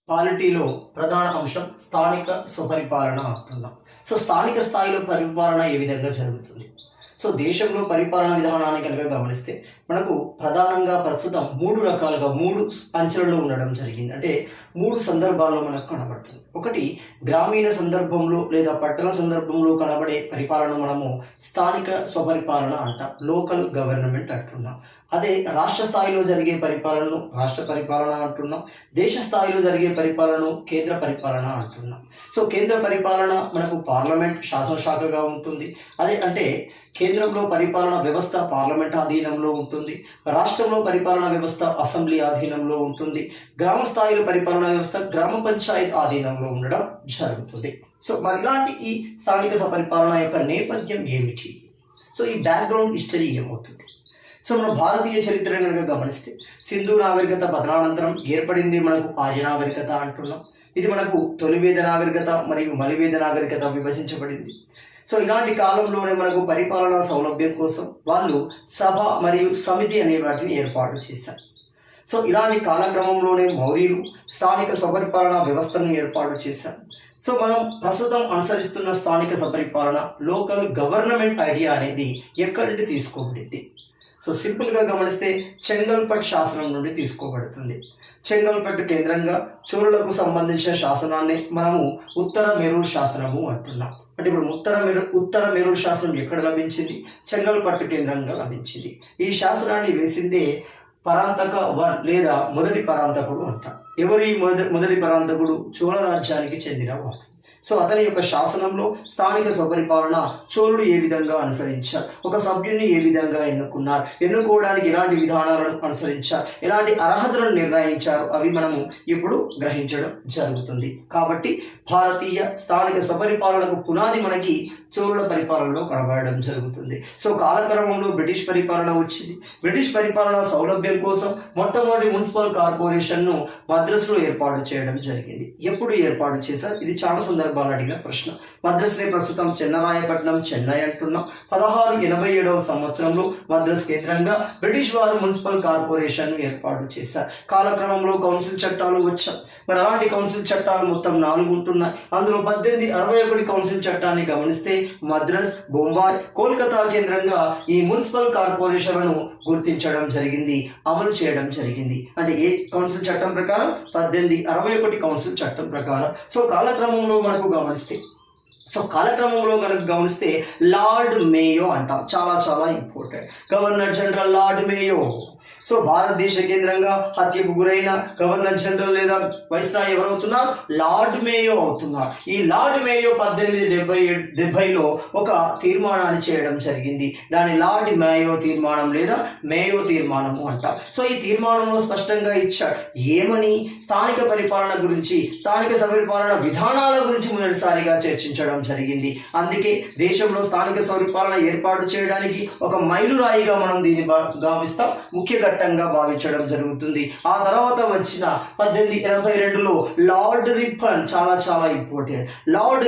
పాలిటీలో ప్రధాన అంశం స్థానిక స్వపరిపాలన అంటున్నాం. సో స్థానిక స్థాయిలో పరిపాలన ఏ విధంగా జరుగుతుంది? సో దేశంలో పరిపాలన విధానాన్ని కనుక గమనిస్తే మనకు ప్రధానంగా ప్రస్తుతం మూడు రకాలుగా మూడు అంచెలలో ఉండడం జరిగింది. అంటే మూడు సందర్భాల్లో మనకు కనబడుతుంది. ఒకటి గ్రామీణ సందర్భంలో లేదా పట్టణ సందర్భంలో కనబడే పరిపాలన మనము స్థానిక స్వపరిపాలన అంటాం, లోకల్ గవర్నమెంట్ అంటున్నాం. అదే రాష్ట్ర స్థాయిలో జరిగే పరిపాలనను రాష్ట్ర పరిపాలన అంటున్నాం. దేశ స్థాయిలో జరిగే పరిపాలనను కేంద్ర పరిపాలన అంటున్నాం. సో కేంద్ర పరిపాలన మనకు పార్లమెంట్ శాసనశాఖగా ఉంటుంది. అదే అంటే కేంద్రంలో పరిపాలన వ్యవస్థ పార్లమెంట్ ఆధీనంలో ఉంటుంది. రాష్ట్రంలో పరిపాలన వ్యవస్థ అసెంబ్లీ ఆధీనంలో ఉంటుంది. గ్రామ స్థాయిలో పరిపాలన వ్యవస్థ గ్రామ పంచాయత్ ఆధీనంలో ఉండడం జరుగుతుంది. సో మరి ఇలాంటి ఈ స్థానిక పరిపాలన యొక్క నేపథ్యం ఏమిటి? సో ఈ బ్యాక్గ్రౌండ్ హిస్టరీ ఏమవుతుంది? సో మన భారతీయ చరిత్ర కనుక గమనిస్తే సింధు నాగరికత పతనానంతరం ఏర్పడింది మనకు ఆర్య నాగరికత అంటున్నాం. ఇది మనకు తొలివేద నాగరికత మరియు మలివేద నాగరికత విభజించబడింది. సో ఇలాంటి కాలంలోనే మనకు పరిపాలనా సౌలభ్యం కోసం వాళ్ళు సభ మరియు సమితి అనే వాటిని ఏర్పాటు చేశారు. సో ఇలాంటి కాలక్రమంలోనే మౌర్యులు స్థానిక స్వపరిపాలనా వ్యవస్థను ఏర్పాటు చేశారు. సో మనం ప్రస్తుతం అనుసరిస్తున్న స్థానిక స్వపరిపాలన లోకల్ గవర్నమెంట్ ఐడియా అనేది ఎక్కడి నుండి తీసుకోబడింది? సో సింపుల్గా గమనిస్తే చెంగల్పట్ శాసనం నుండి తీసుకోబడుతుంది. చెంగల్పట్టు కేంద్రంగా చోళులకు సంబంధించిన శాసనాన్ని మనము ఉత్తర మేరూరు శాసనము అంటున్నాం. అంటే ఇప్పుడు ఉత్తర మేరూరు శాసనం ఎక్కడ లభించింది? చెంగల్పట్టు కేంద్రంగా లభించింది. ఈ శాసనాన్ని వేసిందే పరాంతక వన్ లేదా మొదటి పరాంతకుడు అంటాం. ఎవరి మొదటి పరాంతకుడు? చోళ రాజ్యానికి చెందినవాడు. సో అతని యొక్క శాసనంలో స్థానిక స్వపరిపాలన చోళుడు ఏ విధంగా అనుసరించారు, ఒక సభ్యుని ఏ విధంగా ఎన్నుకున్నారు, ఎన్నుకోవడానికి ఎలాంటి విధానాలను అనుసరించారు, ఎలాంటి అర్హతలను నిర్ణయించారు, అవి మనము ఇప్పుడు గ్రహించడం జరుగుతుంది. కాబట్టి భారతీయ స్థానిక స్వపరిపాలనకు పునాది మనకి చోళుల పరిపాలనలో కనబడడం జరుగుతుంది. సో కాలక్రమంలో బ్రిటిష్ పరిపాలన వచ్చింది. బ్రిటిష్ పరిపాలన సౌలభ్యం కోసం మొట్టమొదటి మున్సిపల్ కార్పొరేషన్ను మద్రాసులో ఏర్పాటు చేయడం జరిగింది. ఎప్పుడు ఏర్పాటు చేశారు? ఇది చాలా సందర్భాలు అడిగిన ప్రశ్న. మద్రాసునే ప్రస్తుతం చెన్నరాయపట్నం, చెన్నై అంటున్నాం. 1687 సంవత్సరంలో మద్రాసు కేంద్రంగా బ్రిటిష్ వారు మున్సిపల్ కార్పొరేషన్ను ఏర్పాటు చేశారు. కాలక్రమంలో కౌన్సిల్ చట్టాలు వచ్చాయి. మరి అలాంటి కౌన్సిల్ చట్టాలు మొత్తం 4 ఉంటున్నాయి. అందులో 1861 కౌన్సిల్ చట్టాన్ని గమనిస్తే మద్రాస్, బొంబాయి, కోల్కతా కేంద్రంగా ఈ మున్సిపల్ కార్పొరేషన్లను గుర్తించడం జరిగింది, అమలు చేయడం జరిగింది. అంటే ఏ కౌన్సిల్ చట్టం ప్రకారం? 1861 కౌన్సిల్ చట్టం ప్రకారం. సో కాలక్రమంలో మనకు గమనిస్తే లార్డ్ మేయో అంటాం. చాలా చాలా important. Governor general lord Mayo. So భారతదేశ కేంద్రంగా హత్యకు గురైన గవర్నర్ జనరల్ లేదా వైస్రాయ్ ఎవరవుతున్నారు? లార్డ్ మేయో అవుతున్నారు. ఈ లార్డ్ మేయో 1870లో ఒక తీర్మానాన్ని చేయడం జరిగింది. దాని లార్డ్ మేయో తీర్మానం లేదా మేయో తీర్మానము అంటాం. సో ఈ తీర్మానంలో స్పష్టంగా ఇచ్చాడు ఏమని? స్థానిక పరిపాలన గురించి, స్థానిక పరిపాలన విధానాల గురించి మొదటిసారిగా చర్చించడం జరిగింది. అందుకే దేశంలో స్థానిక పరిపాలన ఏర్పాటు చేయడానికి ఒక మైలురాయిగా మనం దీన్ని భావిస్తాం, ముఖ్య ఘట్టంగా భావించడం జరుగుతుంది. ఆ తర్వాత వచ్చిన 1882లో లార్డ్ రిప్పన్, చాలా చాలా ఇంపార్టెంట్, లార్డ్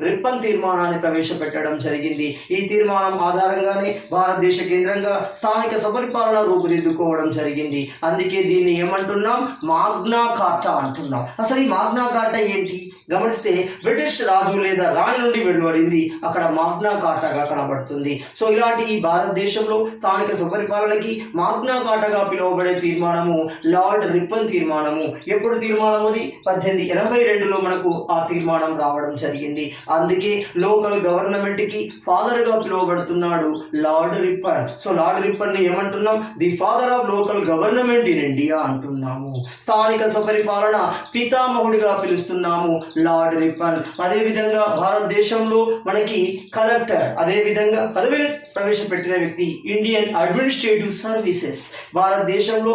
రిప్పన్ తీర్మానాన్ని ప్రవేశపెట్టడం జరిగింది. ఈ తీర్మానం ఆధారంగానే భారతదేశ కేంద్రంగా స్థానిక స్వపరిపాలన రూపుదిద్దుకోవడం జరిగింది. అందుకే దీన్ని ఏమంటున్నాం? మాగ్నా కార్టా అంటున్నాం. అసలు ఈ మాగ్నా కార్టా ఏంటి? గమనిస్తే బ్రిటిష్ రాజు లేదా రాణి నుండి వెలువడింది, అక్కడ మాగ్నా కార్టాగా కనబడుతుంది. సో ఇలాంటి ఈ భారతదేశంలో స్థానిక స్వపరిపాలనకి మాగ్నా కార్టాగా పిలువబడే తీర్మానము లార్డ్ రిప్పన్ తీర్మానము. ఎప్పుడు తీర్మానం? అది 1882లో మనకు ఆ తీర్మానం రావడం జరిగింది. అందుకే లోకల్ గవర్నమెంట్ కి ఫాదర్ గా పిలువబడుతున్నాడు Lord Ripon. So Lord Ripon ని ఏమంటున్నాం? The father of local government in India అంటున్నాము. స్థానిక స్వపరిపాలన పితామహుడిగా పిలుస్తున్నాము లార్డ్ రిప్పన్. అదేవిధంగా భారతదేశంలో మనకి కలెక్టర్, అదేవిధంగా పదవిని ప్రవేశపెట్టిన వ్యక్తి ఇండియన్ అడ్మినిస్ట్రేటివ్ సర్వీసెస్. భారతదేశంలో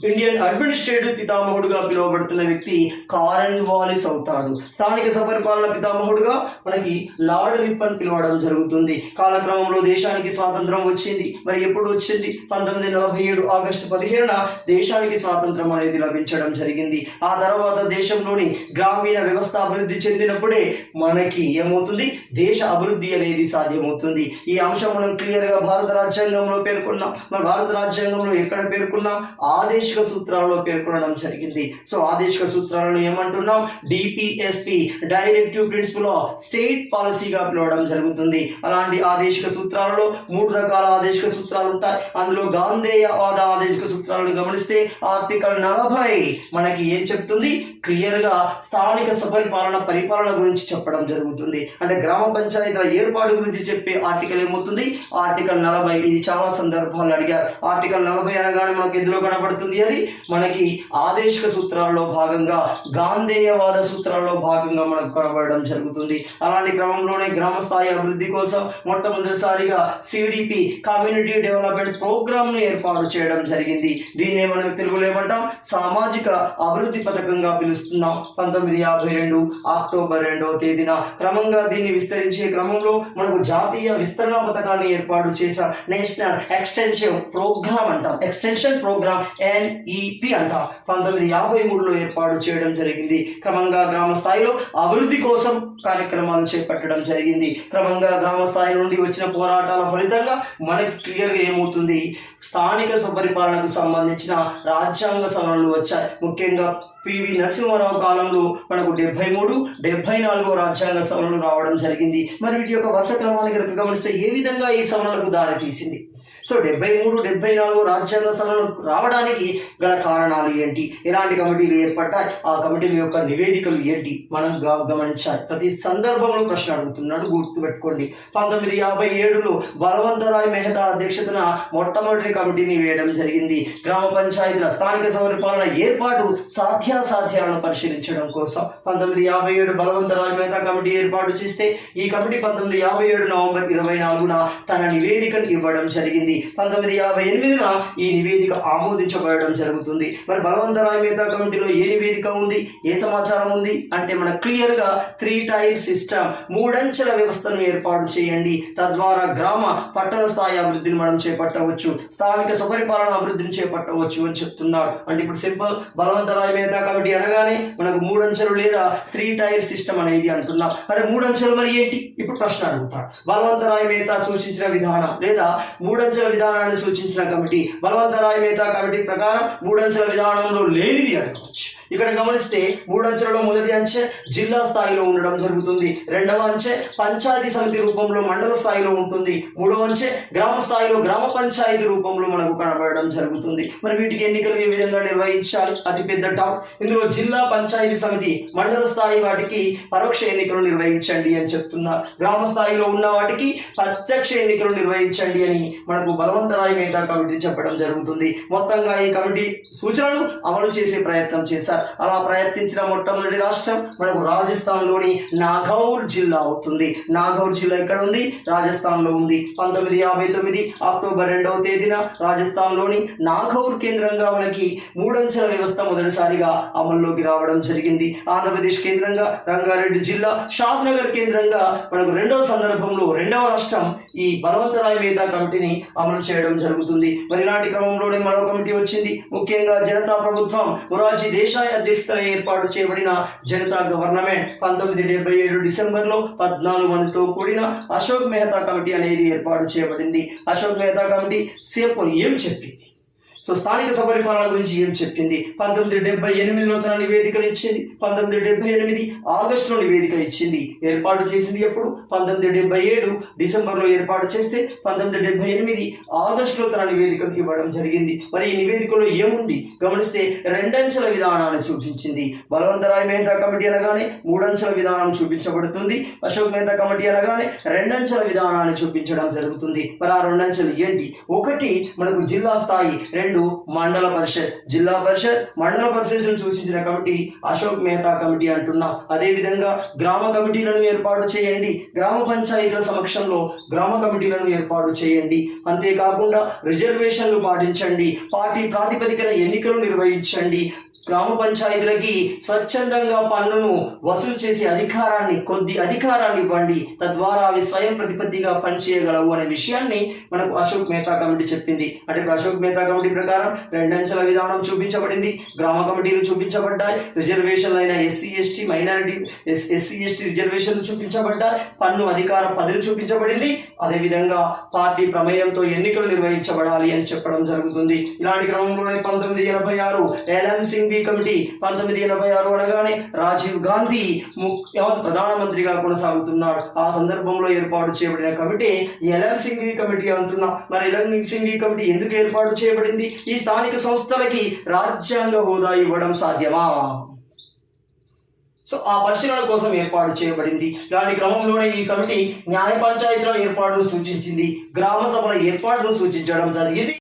ఇండియన్ అడ్మినిస్ట్రేటివ్ పితామహుడుగా పిలువబడుతున్న వ్యక్తి కారన్ వాలిస్ అవుతాడు. స్థానిక స్వపరిపాలన పితామహుడుగా మనకి లార్డ్ రిప్పన్ పిలవడం జరుగుతుంది. కాలక్రమంలో దేశానికి స్వాతంత్రం వచ్చింది. మరి ఎప్పుడు వచ్చింది? 1947 ఆగస్టు 15న దేశానికి స్వాతంత్రం అనేది లభించడం జరిగింది. ఆ తర్వాత దేశంలోని గ్రామీణ వ్యవస్థ అభివృద్ధి చెందినప్పుడే మనకి ఏమవుతుంది? దేశ అభివృద్ధి అనేది సాధ్యమవుతుంది. ఈ అంశం మనం క్లియర్గా భారత రాజ్యాంగంలో పేర్కొన్నాం. మరి భారత రాజ్యాంగంలో ఎక్కడ పేర్కొన్నాం? ఆదేశిక సూత్రాలలో పేర్కొనడం జరిగింది. సో ఆదేశిక సూత్రాలను ఏమంటున్నాం? DPSP, directive principle of state పాలసీగా పిలవడం జరుగుతుంది. అలాంటి ఆదేశిక సూత్రాలలో 3 రకాల ఆదేశిక సూత్రాలు ఉంటాయి. అందులో గాంధేయవాద ఆదేశిక సూత్రాలను గమనిస్తే ఆర్టికల్ 40 మనకి ఏం చెప్తుంది? క్లియర్ గా స్థానిక పరిపాలన గురించి చెప్పడం జరుగుతుంది. అంటే గ్రామ పంచాయతీల ఏర్పాటు గురించి చెప్పే ఆర్టికల్ ఏమవుతుంది? ఆర్టికల్ 40. ఇది చాలా సందర్భాలు అడిగారు. ఆర్టికల్ 40 అనగానే మనకి ఎందులో కనబడుతుంది? అది మనకి ఆదేశిక సూత్రాల్లో భాగంగా, గాంధేయవాద సూత్రాల్లో భాగంగా మనకు కనబడడం జరుగుతుంది. అలాంటి క్రమంలోనే గ్రామ స్థాయి అభివృద్ధి కోసం మొట్టమొదటిసారిగా సిడిపి, కమ్యూనిటీ డెవలప్మెంట్ ప్రోగ్రామ్ ను ఏర్పాటు చేయడం జరిగింది. దీన్నే మనం తెలుగులో ఏమంటాం? సామాజిక అభివృద్ధి పథకంగా పిలుస్తున్నాం. 1952 అక్టోబర్ 2వ తేదీన క్రమంగా దీన్ని విస్తరించే క్రమంలో మనకు జాతీయ విస్తరణ పథకాన్ని ఏర్పాటు చేశాం. నేషనల్ ఎక్స్టెన్షన్ ప్రోగ్రామ్ అంటాం. ఎక్స్టెన్షన్ ప్రోగ్రామ్ NEP అంటాం. 1953లో ఏర్పాటు చేయడం జరిగింది. క్రమంగా గ్రామ స్థాయిలో అభివృద్ధి కోసం కార్యక్రమాలు చేపట్టడం జరిగింది. క్రమంగా గ్రామ స్థాయి నుండి వచ్చిన పోరాటాల ఫలితంగా మనకి క్లియర్గా ఏమవుతుంది? స్థానిక సుపరిపాలనకు సంబంధించిన రాజ్యాంగ సవరణలు వచ్చాయి. ముఖ్యంగా పివి నరసింహారావు కాలంలో మనకు 73, 74 రాజ్యాంగ సవరణలు రావడం జరిగింది. మరి వీటి యొక్క వరుస క్రమాన్ని కనుక గమనిస్తే ఏ విధంగా ఈ సవరణలకు దారి తీసింది? సో 73, 74 రాజ్యాంగ సవరణలు రావడానికి గల కారణాలు ఏంటి? ఎలాంటి కమిటీలు ఏర్పడ్డాయి? ఆ కమిటీల యొక్క నివేదికలు ఏంటి? మనం గమనించాలి. ప్రతి సందర్భంలో ప్రశ్న అడుగుతున్నాడు, గుర్తుపెట్టుకోండి. 1957లో బలవంతరాయ్ మెహతా అధ్యక్షతన మొట్టమొదటి కమిటీని వేయడం జరిగింది. గ్రామ పంచాయతీల స్థానిక పరిపాలన ఏర్పాటు సాధ్యాసాధ్యాలను పరిశీలించడం కోసం 1957 బలవంతరాయ్ మెహతా కమిటీ ఏర్పాటు చేస్తే ఈ కమిటీ 1957 నవంబర్ 24న తన నివేదికను ఇవ్వడం జరిగింది. 1958న ఈ నివేదిక ఆమోదించబడడం జరుగుతుంది. మరి బలవంతరాయ్ మెహతా కమిటీలో ఏ నివేదిక ఉంది? ఏ సమాచారం ఉంది అంటే మన క్లియర్ గా 3 టైర్ సిస్టమ్, 3 అంచెల వ్యవస్థను ఏర్పాటు చేయండి. తద్వారా గ్రామ పట్టణ స్థాయి అభివృద్ధిని మనం చేపట్టవచ్చు, స్థానిక సుపరిపాలన అభివృద్ధిని చేపట్టవచ్చు అని చెప్తున్నాడు. అంటే ఇప్పుడు సింపుల్, బలవంతరాయ్ మెహతా కమిటీ అనగానే మనకు 3 అంచెలు లేదా 3 టైర్ సిస్టమ్ అనేది అంటున్నాం. అంటే 3 అంచెలు మరి ఏంటి? ఇప్పుడు ప్రశ్న అడుగుతాడు. బలవంతరాయ్ మెహతా సూచించిన విధానం లేదా 3 అంచెల విధానాన్ని సూచించిన కమిటీ, బలవంతరాయ్ మెహతా కమిటీ ప్రకారం 3 అంచెల విధానంలో లేనిది అడగవచ్చు. ఇక్కడ గమనిస్తే 3 అంచెలలో మొదటి అంచె జిల్లా స్థాయిలో ఉండడం జరుగుతుంది. రెండవ అంచె పంచాయతీ సమితి రూపంలో మండల స్థాయిలో ఉంటుంది. మూడవ అంచె గ్రామ స్థాయిలో గ్రామ పంచాయతీ రూపంలో మనకు కనబడడం జరుగుతుంది. మరి వీటికి ఎన్నికలు ఏ విధంగా నిర్వహించాలి? అతి పెద్ద టాప్. ఇందులో జిల్లా పంచాయతీ సమితి, మండల స్థాయి వాటికి పరోక్ష ఎన్నికలు నిర్వహించండి అని చెప్తున్నారు. గ్రామ స్థాయిలో ఉన్న వాటికి ప్రత్యక్ష ఎన్నికలు నిర్వహించండి అని మనకు బలవంతరాయ్ మెహతా కమిటీ చెప్పడం జరుగుతుంది. మొత్తంగా ఈ కమిటీ సూచనలు అమలు చేసే ప్రయత్నం చేశారు. అలా ప్రయత్నించిన మొట్టమొదటి రాష్ట్రం మనకు రాజస్థాన్ లోని నాగౌర్ జిల్లా అవుతుంది. నాగౌర్ జిల్లా ఎక్కడ ఉంది? రాజస్థాన్ లో ఉంది. 1959 అక్టోబర్ 2వ తేదీన రాజస్థాన్ లోని నాగౌర్ కేంద్రంగా మనకి 3 అంచెల వ్యవస్థ మొదటిసారిగా అమల్లోకి రావడం జరిగింది. ఆంధ్రప్రదేశ్ కేంద్రంగా రంగారెడ్డి జిల్లా, షాద్ నగర్ కేంద్రంగా మనకు రెండవ సందర్భంలో రెండవ రాష్ట్రం ఈ బలవంతరాయ్ మెహతా కమిటీని అమలు చేయడం జరుగుతుంది. మరి ఇలాంటి క్రమంలోనే మరో కమిటీ వచ్చింది. ముఖ్యంగా జనతా ప్రభుత్వం మొరార్జీ దేశాయ్ అధ్యక్షతన ఏర్పాటు చేయబడిన జనతా గవర్నమెంట్ 1977 డిసెంబర్లో 14 మందితో కూడిన అశోక్ మెహతా కమిటీ అనేది ఏర్పాటు చేయబడింది. అశోక్ మెహతా కమిటీ ఏం చెప్పింది? సో స్థానిక సుపరిపాలన గురించి ఏం చెప్పింది? 1978లో తన నివేదికలు ఇచ్చింది. 1978 ఆగస్టులో నివేదిక ఇచ్చింది. ఏర్పాటు చేసింది ఎప్పుడు? 1977 డిసెంబర్లో ఏర్పాటు చేస్తే 1978 ఆగస్టులో తన నివేదికను ఇవ్వడం జరిగింది. మరి ఈ నివేదికలో ఏముంది గమనిస్తే 2 అంచెల విధానాన్ని చూపించింది. బలవంతరాయ్ మెహతా కమిటీ అనగానే 3 అంచెల విధానం చూపించబడుతుంది. అశోక్ మెహతా కమిటీ అనగానే 2 అంచెల విధానాన్ని చూపించడం జరుగుతుంది. మరి ఆ 2 అంచెలు ఏంటి? ఒకటి మనకు జిల్లా స్థాయి, 2 మండల పరిషత్. జిల్లా పరిషత్, మండల పరిషత్ సూచించిన కమిటీ అశోక్ మెహతా కమిటీ అంటున్నాం. అదే విధంగా గ్రామ కమిటీలను ఏర్పాటు చేయండి. గ్రామ పంచాయతీల సమక్షంలో గ్రామ కమిటీలను ఏర్పాటు చేయండి. అంతేకాకుండా రిజర్వేషన్లు పాటించండి. పార్టీ ప్రాతిపదికన ఎన్నికలు నిర్వహించండి. గ్రామ పంచాయతీలకి స్వచ్ఛందంగా పన్నును వసూలు చేసే కొద్ది అధికారాన్ని ఇవ్వండి, తద్వారా అవి స్వయం ప్రతిపత్తిగా పనిచేయగలవు అనే విషయాన్ని మనకు అశోక్ మెహతా కమిటీ చెప్పింది. అంటే అశోక్ మెహతా కమిటీ ప్రకారం 2 అంచెల విధానం చూపించబడింది, గ్రామ కమిటీలు చూపించబడ్డాయి, రిజర్వేషన్లు అయిన ఎస్సీ ఎస్టీ రిజర్వేషన్లు చూపించబడ్డాయి, పన్ను అధికార పదులు చూపించబడింది. అదేవిధంగా పార్టీ ప్రమేయంతో ఎన్నికలు నిర్వహించబడాలి అని చెప్పడం జరుగుతుంది. ఇలాంటి క్రమంలోనే 1986 ఎల్ఎం సింఘ్వి కమిటీ 1986 అనగానే రాజీవ్ గాంధీ ప్రధానమంత్రిగా కొనసాగుతున్నాడు. ఆ సందర్భంలో ఏర్పాటు చేయబడిన కమిటీ ఎల్ఎం సింఘ్వి కమిటీ అంటున్నా. మరి ఎల్ఎం సింఘ్వి కమిటీ ఎందుకు ఏర్పాటు చేయబడింది? ఈ స్థానిక సంస్థలకి రాజ్యాంగ హోదా ఇవ్వడం సాధ్యమా? సో ఆ పరిశీలన కోసం ఏర్పాటు చేయబడింది. ఇలాంటి క్రమంలోనే ఈ కమిటీ న్యాయ పంచాయతీల ఏర్పాటును సూచించింది, గ్రామ సభల ఏర్పాటును సూచించడం జరిగింది.